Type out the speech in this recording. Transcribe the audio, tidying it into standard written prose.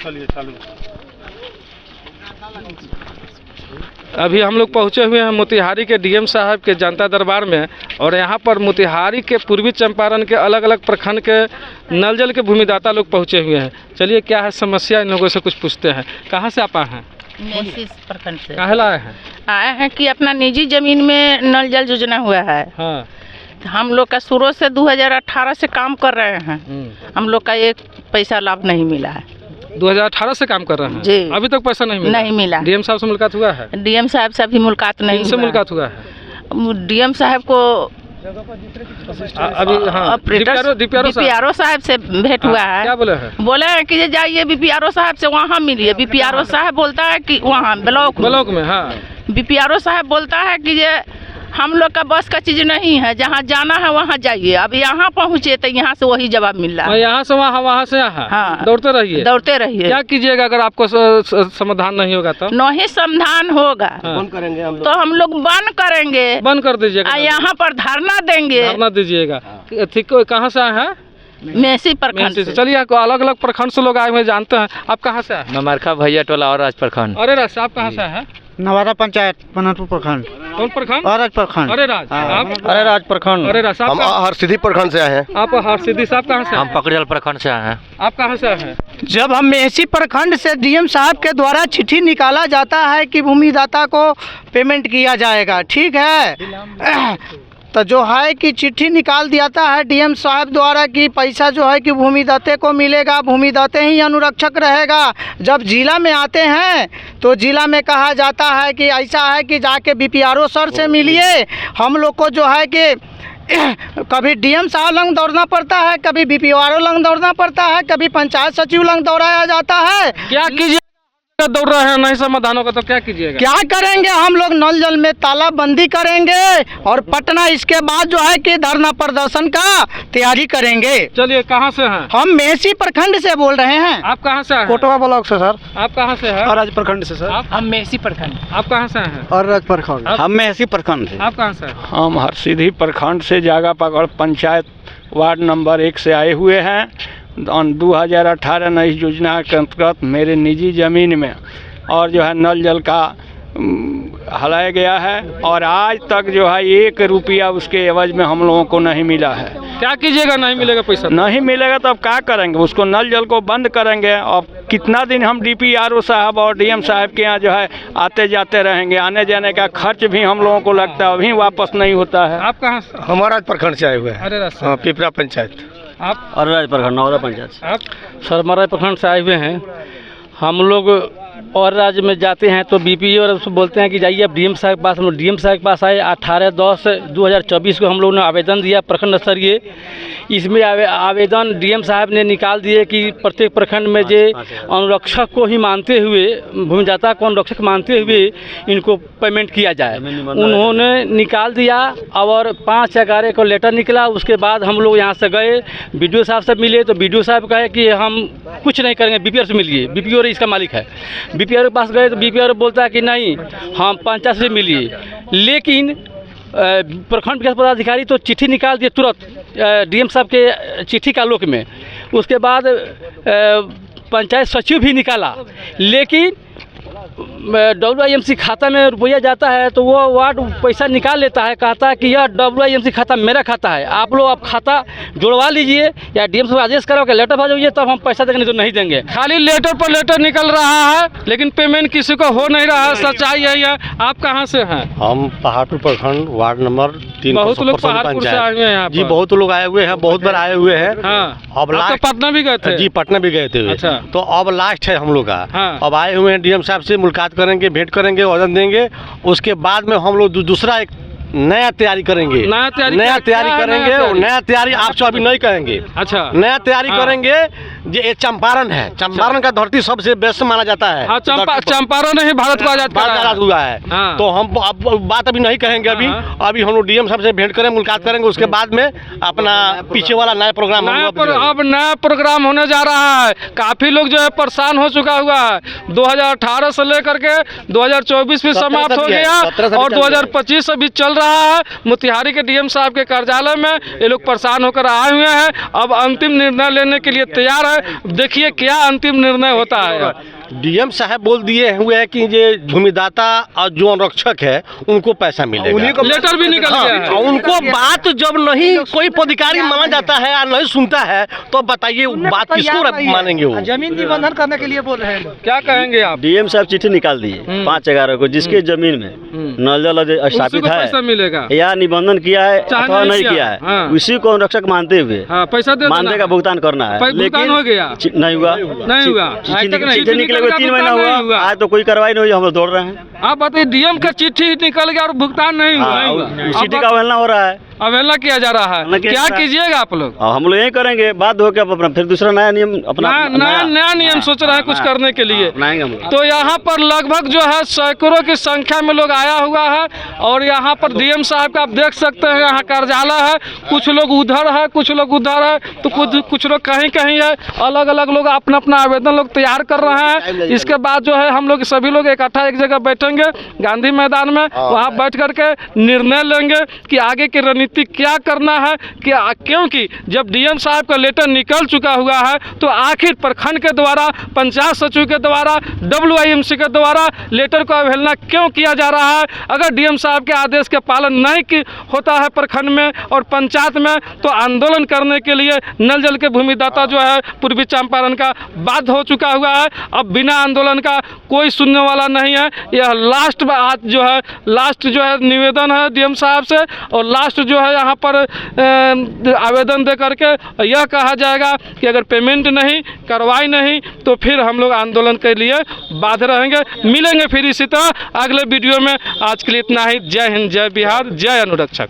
चलिए चालू। अभी हम लोग पहुंचे हुए हैं मोतिहारी के डीएम साहब के जनता दरबार में, और यहाँ पर मोतिहारी के पूर्वी चंपारण के अलग अलग प्रखंड के नल जल के भूमिदाता लोग पहुंचे हुए हैं। चलिए क्या है समस्या, इन लोगों से कुछ पूछते हैं। कहाँ से आप आए हैं? मेसी प्रखंड से। काहे लाए हैं? आए हैं कि अपना निजी जमीन में नल जल योजना हुआ है। हाँ। हम लोग का शुरू से 2018 से काम कर रहे हैं, हम लोग का एक पैसा लाभ नहीं मिला है। 2018 से काम कर रहे हैं जी। अभी तक पैसा नहीं मिला? नहीं मिला। डीएम साहब से मुलाकात हुआ है? डीएम साहब से अभी मुलाकात नहीं से मुलाकात हुआ है? डीएम साहब को अभी हाँ बीपीआरओ साहब से भेंट हुआ है। क्या बोले हैं? बोले हैं कि जाइए बीपीआरओ साहब से वहाँ मिलिए। बीपीआरओ साहब बोलता है कि वहाँ ब्लॉक में। हाँ। बीपीआरओ साहब बोलता है कि ये हम लोग का बस का चीज नहीं है, जहाँ जाना है वहाँ जाइए। अब यहाँ पहुँचे तो यहाँ से वही जवाब मिल रहा है, यहाँ से वहाँ, वहाँ से यहाँ। हाँ। दौड़ते रहिए। क्या कीजिएगा अगर आपको समाधान नहीं होगा तो? नहीं समाधान होगा। हाँ। बंद करेंगे हम लोग। तो हम लोग बंद करेंगे, बंद कर दीजिएगा। यहाँ पर धरना देंगे। धरना दीजिएगा। ठीक, कहाँ से आए हैं? मेसी प्रखंड से। चलिए अलग अलग प्रखंड से लोग आए हुए जानते हैं। आप कहाँ से आए? नमरखा भैया टोला और राज प्रखंड। अरे राज, आप कहाँ से हैं? नवादा पंचायत पनरपुर प्रखंड। कौन प्रखंड? अरे प्रखंड। अरे राज, आप? अरे राज प्रखंड। अरे राज, हम हरसिद्धि प्रखंड से आए हैं। आप हरसिद्धि साहब कहाँ से? हम पकड़ियल प्रखंड से आए हैं। आप कहाँ से आए हैं? जब हम मेसी प्रखंड से डीएम साहब के द्वारा चिट्ठी निकाला जाता है कि भूमिदाता को पेमेंट किया जाएगा, ठीक है, तो जो है कि चिट्ठी निकाल दियाता है डीएम साहब द्वारा कि पैसा जो है कि भूमिदाते को मिलेगा, भूमिदाते ही अनुरक्षक रहेगा। जब जिला में आते हैं तो जिला में कहा जाता है कि ऐसा है कि जाके बीपीआरओ सर से मिलिए। हम लोग को जो है कि कभी डीएम साहब लंग दौड़ना पड़ता है, कभी बीपीआरओ लंग दौड़ना पड़ता है, कभी पंचायत सचिव लंग दौड़ाया जाता है। क्या कीजिए? दौड़ रहे हैं, नहीं समाधान होगा तो क्या कीजिएगा? क्या करेंगे? हम लोग नल जल में तालाबंदी करेंगे और पटना इसके बाद जो है कि धरना प्रदर्शन का तैयारी करेंगे। चलिए कहाँ से हैं? हम मेसी प्रखंड से बोल रहे हैं। आप कहाँ से हैं? कोटवा ब्लॉक से सर। आप कहाँ से हैं? राज प्रखंड से सर। हम मेसी प्रखंड। आप कहाँ से हैं? और राज प्रखंड। हम मेसी प्रखंड से। आप कहाँ से हैं? हम हरसिद्धि प्रखंड से जागा पकड़ पंचायत वार्ड नंबर 1 से आए हुए हैं। 2018 नई योजना के अंतर्गत मेरे निजी ज़मीन में और जो है नल जल का हलाया गया है, और आज तक जो है 1 रुपया उसके एवज में हम लोगों को नहीं मिला है। क्या कीजिएगा? नहीं मिलेगा पैसा? नहीं मिलेगा तो अब क्या करेंगे? उसको नल जल को बंद करेंगे। और कितना दिन हम डीपीआरओ साहब और डीएम साहब के यहाँ जो है आते जाते रहेंगे? आने जाने का खर्च भी हम लोगों को लगता है, अभी वापस नहीं होता है। आप कहाँ से? हमारा प्रखंड से आए हुए हैं। अरे राज, पिपरा पंचायत। आप? और राज प्रखंड, नवादा पंचायत। आप? सर मराई प्रखंड से आए हुए हैं। हम लोग और राज्य में जाते हैं तो बीपीओ और बोलते हैं कि जाइए अब डीएम साहब के पास। हम लोग डीएम साहब के पास आए 18/10/2024 को हम लोग ने आवेदन दिया प्रखंड स्तरीय। इसमें आवेदन डीएम साहब ने निकाल दिए कि प्रत्येक प्रखंड में जो अनुरक्षक को ही मानते हुए, भूमिदाता को अनुरक्षक मानते हुए इनको पेमेंट किया जाए। उन्होंने निकाल दिया और 5/11 को लेटर निकला। उसके बाद हम लोग यहाँ से गए, बीडीओ साहब से मिले तो बीडीओ साहब कहे कि हम कुछ नहीं करेंगे, बीपीआर से मिलिए, बीपीआर इसका मालिक है। बीपीआर के पास गए तो बीपीआर बोलता है कि नहीं, हम पंचायत से मिलिए। लेकिन प्रखंड विकास पदाधिकारी तो चिट्ठी निकाल दिए तुरंत डीएम साहब के चिट्ठी का आलोक में। उसके बाद पंचायत सचिव भी निकाला, लेकिन WIMC खाता में रुपया जाता है तो वो वार्ड पैसा निकाल लेता है, कहता है कि यह WIMC खाता मेरा खाता है, आप लोग आप खाता जुड़वा लीजिए या डीएम से आदेश करो कि लेटर भेजोगे तब हम पैसा देंगे, तो नहीं देंगे। खाली लेटर पर लेटर निकल रहा है लेकिन पेमेंट किसी को हो नहीं रहा है। सच्चाई यही है। आप कहाँ से हैं? हम पहाड़पुर प्रखंड वार्ड नंबर 3। बहुत लोग पहाड़पुर से आए हुए हैं यहाँ जी, बहुत लोग आए हुए हैं, बहुत बार आए हुए हैं। हाँ। अब लास्ट पटना भी गए थे? जी, पटना भी गए थे। अच्छा। तो अब लास्ट है हम लोग का। हाँ। अब आए हुए हैं, डीएम साहब से मुलाकात करेंगे, भेंट करेंगे, आवेदन देंगे। उसके बाद में हम लोग दूसरा एक नया तैयारी करेंगे। नया तैयारी करेंगे और नया तैयारी आपसे अभी नहीं कहेंगे। अच्छा। नया तैयारी करेंगे। ये चंपारण है, चंपारण का धरती सबसे बेस्ट माना जाता है। हाँ, चंपारण ही भारत को आजाद हुआ है। हाँ। तो हम अब बात अभी नहीं कहेंगे। अभी हम लोग डीएम साहब से भेंट करें, मुलाकात करेंगे। उसके बाद में अपना पीछे वाला नया प्रोग्राम अब नया प्रोग्राम होने जा रहा है। काफी लोग जो है परेशान हो चुका हुआ है। 2018 से लेकर के 2024 भी समाप्त हो गया और 2025 अभी चल रहा है। मोतिहारी के डीएम साहब के कार्यालय में ये लोग परेशान होकर आए हुए हैं, अब अंतिम निर्णय लेने के लिए तैयार है। देखिए क्या अंतिम निर्णय होता है। डीएम साहब बोल दिए हुए हैं कि ये भूमिदाता और जो अनुरक्षक है उनको पैसा मिलेगा, लेटर भी निकल गया है। उनको बात जब नहीं कोई पदाधिकारी माना जाता है या नहीं सुनता है तो बताइए बात किसको मानेंगे? वो जमीन निबंधन करने के लिए बोल रहे हैं। क्या कहेंगे आप? डीएम साहब चिट्ठी निकाल दिए 5/11 को, जिसके जमीन में नल जल स्थापित पैसा मिलेगा है या निबंधन किया है अथवा नहीं किया है, हाँ। उसी को अनुरक्षक मानते हुए पैसा दे मानदेय का भुगतान करना है। लेकिन हो गया नहीं हुआ, चिट्ठी निकले हुए 3 महीना हुआ, आज तो कोई कार्रवाई नहीं हुई, हम लोग दौड़ रहे हैं। आप बताइए, डीएम का चिट्ठी निकल गया और भुगतान नहीं हुआ, चिट्ठी का अवहेलना हो रहा है, अवहेलना किया जा रहा है। क्या कीजिएगा आप लोग? हम लोग यही करेंगे, बात होकर अपना फिर दूसरा नया नियम अपना नया नियम सोच रहे हैं कुछ करने के लिए। तो यहाँ पर लगभग जो है सैकड़ों की संख्या में लोग आया हुआ है और यहाँ पर डीएम साहब का आप देख सकते हैं, यहाँ कार्यालय है, कुछ लोग उधर है, कुछ लोग उधर है, तो कुछ लोग कहीं कहीं है। अलग अलग लोग अपना अपना आवेदन लोग तैयार कर रहे हैं। इसके बाद जो है हम लोग सभी लोग इकट्ठा एक जगह बैठेंगे गांधी मैदान में, वहाँ बैठ करके निर्णय लेंगे कि आगे की रणनीति क्या करना है। क्योंकि जब डीएम साहब का लेटर निकल चुका हुआ है तो आखिर प्रखंड के द्वारा, पंचायत सचिव के द्वारा, WIMC के द्वारा लेटर को अवहेलना क्यों किया जा रहा है? अगर डीएम साहब के आदेश के पालन नहीं होता है प्रखंड में और पंचायत में तो आंदोलन करने के लिए नल जल के भूमिदाता जो है पूर्वी चंपारण का बाध्य हो चुका हुआ है। अब बिना आंदोलन का कोई सुनने वाला नहीं है। यह लास्ट जो है निवेदन है डीएम साहब से, और लास्ट जो है यहाँ पर आवेदन दे करके यह कहा जाएगा कि अगर पेमेंट नहीं, कार्रवाई नहीं तो फिर हम लोग आंदोलन के लिए बाध्य रहेंगे। मिलेंगे फिर इसी तरह अगले वीडियो में। आज के लिए इतना ही। जय हिंद, जय बिहार, जय अनुरक्षक।